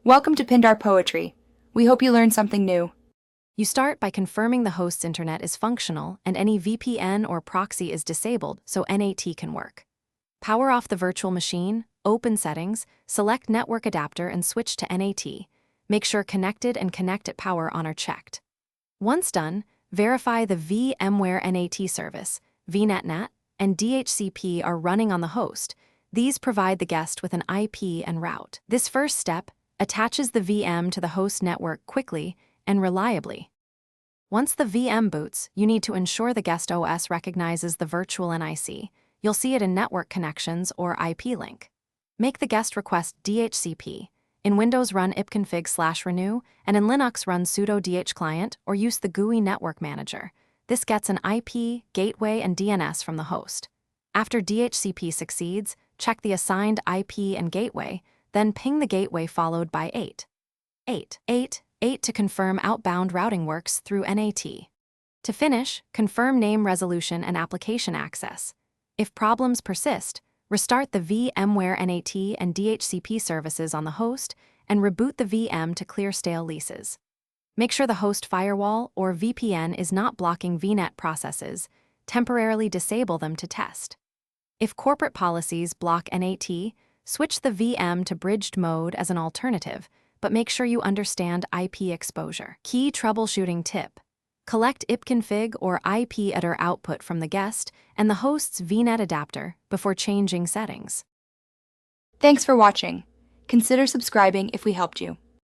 Welcome to Pindar Poetry. We hope you learned something new. You start by confirming the host's internet is functional and any VPN or proxy is disabled so NAT can work. Power off the virtual machine, open settings, select network adapter and switch to NAT. Make sure connected and connect at power on are checked. Once done, verify the VMware NAT service, VNetNet, and DHCP are running on the host. These provide the guest with an IP and route. This first step attaches the VM to the host network quickly and reliably. Once the VM boots, you need to ensure the guest OS recognizes the virtual NIC. You'll see it in Network Connections or IP link. Make the guest request DHCP. In Windows, run ipconfig/renew, and in Linux, run sudo dhclient or use the GUI Network Manager. This gets an IP, gateway, and DNS from the host. After DHCP succeeds, check the assigned IP and gateway, then ping the gateway followed by 8 to confirm outbound routing works through NAT. To finish, confirm name resolution and application access. If problems persist, restart the VMware NAT and DHCP services on the host and reboot the VM to clear stale leases. Make sure the host firewall or VPN is not blocking VNet processes. Temporarily disable them to test. If corporate policies block NAT, switch the VM to bridged mode as an alternative, but make sure you understand IP exposure. Key troubleshooting tip: collect ipconfig or IP-adder output from the guest and the host's VNet adapter before changing settings. Thanks for watching. Consider subscribing if we helped you.